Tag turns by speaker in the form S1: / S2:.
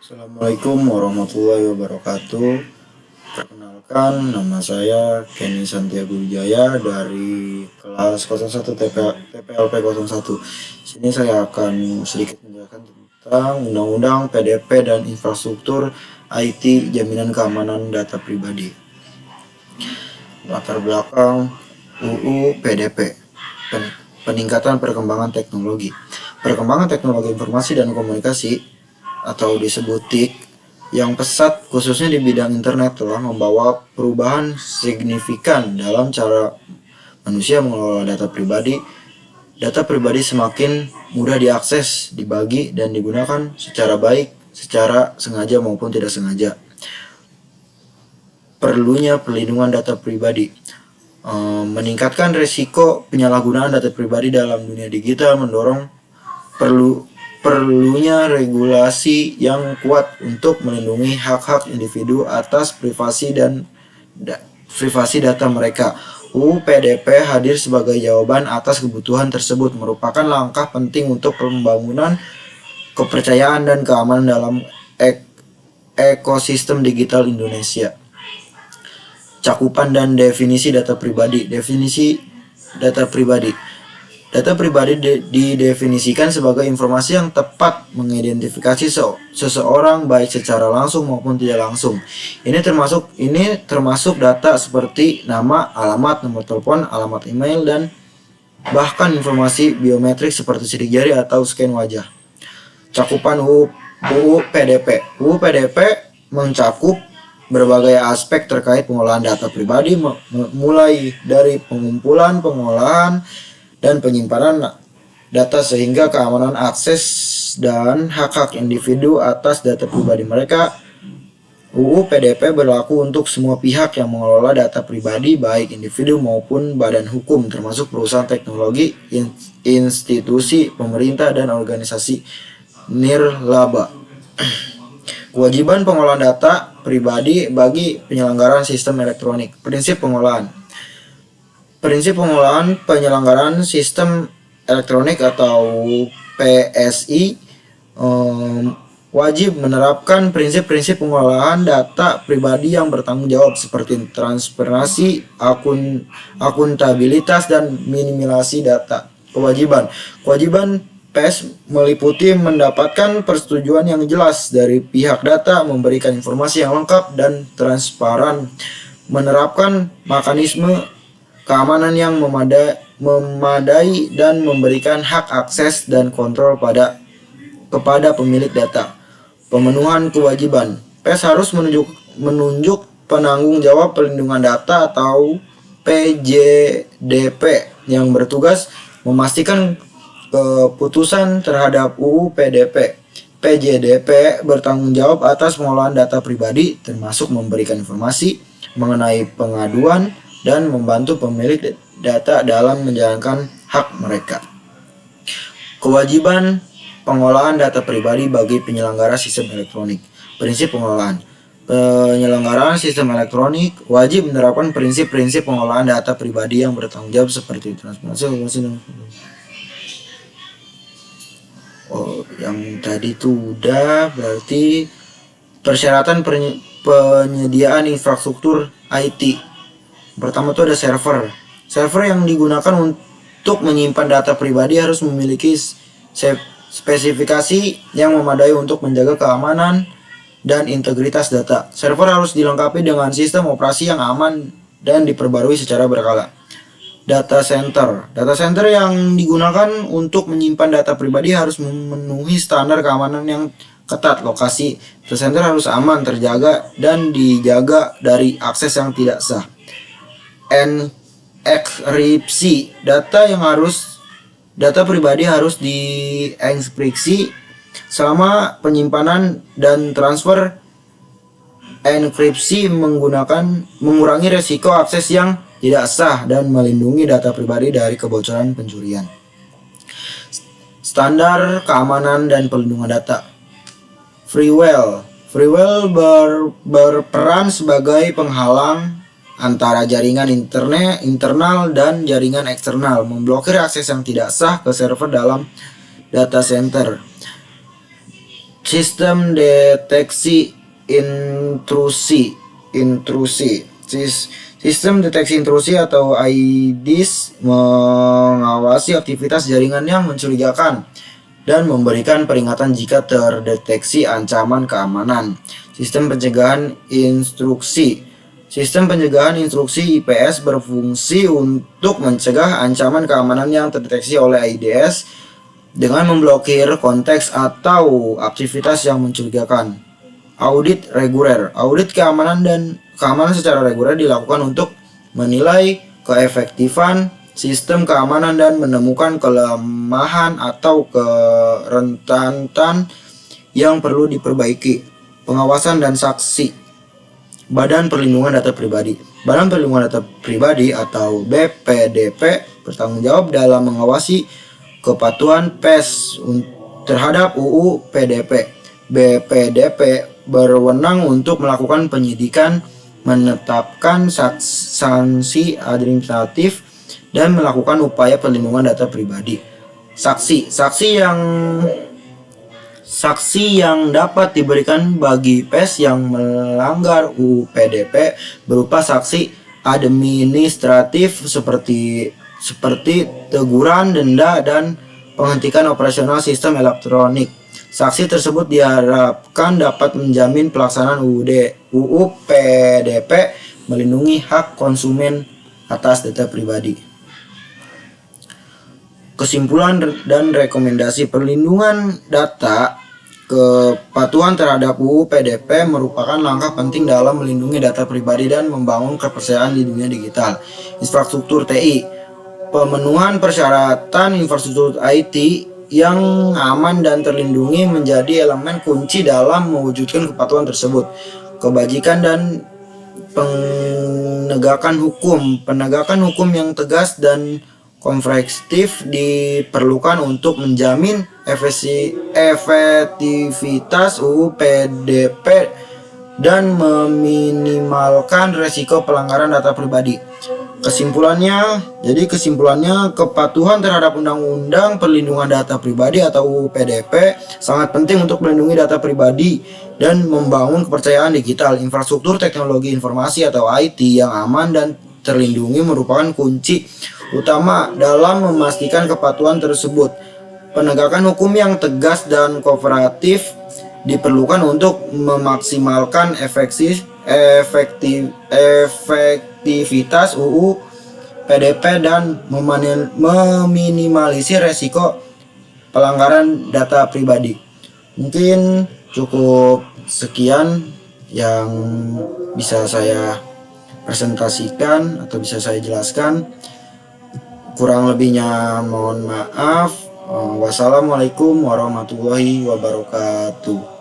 S1: Assalamualaikum warahmatullahi wabarakatuh. Perkenalkan, nama saya Kenny Santiago Wijaya dari kelas 01 TPLP 01. Sini saya akan sedikit menjelaskan tentang Undang-Undang PDP dan Infrastruktur IT Jaminan Keamanan Data Pribadi. Latar belakang UU PDP, peningkatan perkembangan teknologi. Perkembangan teknologi informasi dan komunikasi atau disebut TIK yang pesat khususnya di bidang internet telah membawa perubahan signifikan dalam cara manusia mengelola data pribadi. Data pribadi semakin mudah diakses, dibagi, dan digunakan secara baik, secara sengaja maupun tidak sengaja. Perlunya perlindungan data pribadi meningkatkan risiko penyalahgunaan data pribadi dalam dunia digital, mendorong perlunya regulasi yang kuat untuk melindungi hak-hak individu atas privasi dan privasi data mereka. UU PDP hadir sebagai jawaban atas kebutuhan tersebut, merupakan langkah penting untuk pembangunan kepercayaan dan keamanan dalam ekosistem digital Indonesia. Cakupan dan definisi data pribadi. Definisi data pribadi. Data pribadi didefinisikan sebagai informasi yang tepat mengidentifikasi seseorang baik secara langsung maupun tidak langsung. Ini termasuk data seperti nama, alamat, nomor telepon, alamat email, dan bahkan informasi biometrik seperti sidik jari atau scan wajah. Cakupan UU PDP. UU PDP mencakup berbagai aspek terkait pengolahan data pribadi, mulai dari pengumpulan, pengolahan, dan penyimpanan data sehingga keamanan akses dan hak-hak individu atas data pribadi mereka. UU PDP berlaku untuk semua pihak yang mengelola data pribadi, baik individu maupun badan hukum, termasuk perusahaan teknologi, institusi pemerintah, dan organisasi nirlaba. Kewajiban pengolahan data pribadi bagi penyelenggaraan sistem elektronik. Prinsip pengolahan penyelenggaraan sistem elektronik atau PSI wajib menerapkan prinsip-prinsip pengolahan data pribadi yang bertanggung jawab seperti transparansi, akuntabilitas, dan minimalisasi data. Kewajiban PS meliputi mendapatkan persetujuan yang jelas dari pihak data, memberikan informasi yang lengkap dan transparan, menerapkan mekanisme keamanan yang memadai dan memberikan hak akses dan kontrol kepada pemilik data. Pemenuhan kewajiban. PS harus menunjuk penanggung jawab perlindungan data atau PJDP yang bertugas memastikan keputusan terhadap UU PDP. PJDP bertanggung jawab atas pengolahan data pribadi, termasuk memberikan informasi mengenai pengaduan dan membantu pemilik data dalam menjalankan hak mereka. Kewajiban pengolahan data pribadi bagi penyelenggara sistem elektronik. Prinsip pengolahan. Penyelenggaraan sistem elektronik wajib menerapkan prinsip-prinsip pengolahan data pribadi yang bertanggung jawab seperti transparansi. Yang tadi itu udah, berarti persyaratan penyediaan infrastruktur IT. Pertama itu ada server. Server yang digunakan untuk menyimpan data pribadi harus memiliki spesifikasi yang memadai untuk menjaga keamanan dan integritas data. Server harus dilengkapi dengan sistem operasi yang aman dan diperbarui secara berkala. Data center yang digunakan untuk menyimpan data pribadi harus memenuhi standar keamanan yang ketat. Lokasi data center harus aman, terjaga, dan dijaga dari akses yang tidak sah. Enkripsi. Data pribadi harus dienkripsi selama penyimpanan dan transfer. Enkripsi mengurangi resiko akses yang tidak sah dan melindungi data pribadi dari kebocoran pencurian. Standar keamanan dan perlindungan data. Freeware berperan sebagai penghalang antara jaringan internal dan jaringan eksternal, memblokir akses yang tidak sah ke server dalam data center. Sistem deteksi intrusi. Sistem deteksi intrusi atau IDIS mengawasi aktivitas jaringan yang mencurigakan dan memberikan peringatan jika terdeteksi ancaman keamanan. Sistem pencegahan instruksi. Sistem pencegahan instruksi IPS berfungsi untuk mencegah ancaman keamanan yang terdeteksi oleh IDS dengan memblokir konteks atau aktivitas yang mencurigakan. Audit reguler. Audit keamanan secara reguler dilakukan untuk menilai keefektifan sistem keamanan dan menemukan kelemahan atau kerentanan yang perlu diperbaiki. Pengawasan dan saksi. Badan Perlindungan Data Pribadi. Badan Perlindungan Data Pribadi atau BPDP bertanggung jawab dalam mengawasi kepatuhan PES terhadap UU PDP. BPDP berwenang untuk melakukan penyidikan, menetapkan sanksi administratif, dan melakukan upaya perlindungan data pribadi. Saksi yang dapat diberikan bagi PES yang melanggar UU PDP berupa saksi administratif seperti teguran, denda, dan penghentian operasional sistem elektronik. Saksi tersebut diharapkan dapat menjamin pelaksanaan UU PDP melindungi hak konsumen atas data pribadi. Kesimpulan dan rekomendasi. Perlindungan data, kepatuhan terhadap UU PDP merupakan langkah penting dalam melindungi data pribadi dan membangun kepercayaan di dunia digital. Infrastruktur TI. Pemenuhan persyaratan infrastruktur IT yang aman dan terlindungi menjadi elemen kunci dalam mewujudkan kepatuhan tersebut. Kebajikan dan penegakan hukum. Penegakan hukum yang tegas dan komprehensif diperlukan untuk menjamin efektivitas UU PDP dan meminimalkan resiko pelanggaran data pribadi. Kesimpulannya, kepatuhan terhadap Undang-Undang Perlindungan Data Pribadi atau UU PDP sangat penting untuk melindungi data pribadi dan membangun kepercayaan digital. Infrastruktur teknologi informasi atau IT yang aman dan terlindungi merupakan kunci utama dalam memastikan kepatuhan tersebut. Penegakan hukum yang tegas dan kooperatif diperlukan untuk memaksimalkan efektivitas UU PDP dan meminimalisir resiko pelanggaran data pribadi. Mungkin cukup sekian yang bisa saya presentasikan atau bisa saya jelaskan. Kurang lebihnya mohon maaf. Wassalamualaikum warahmatullahi wabarakatuh.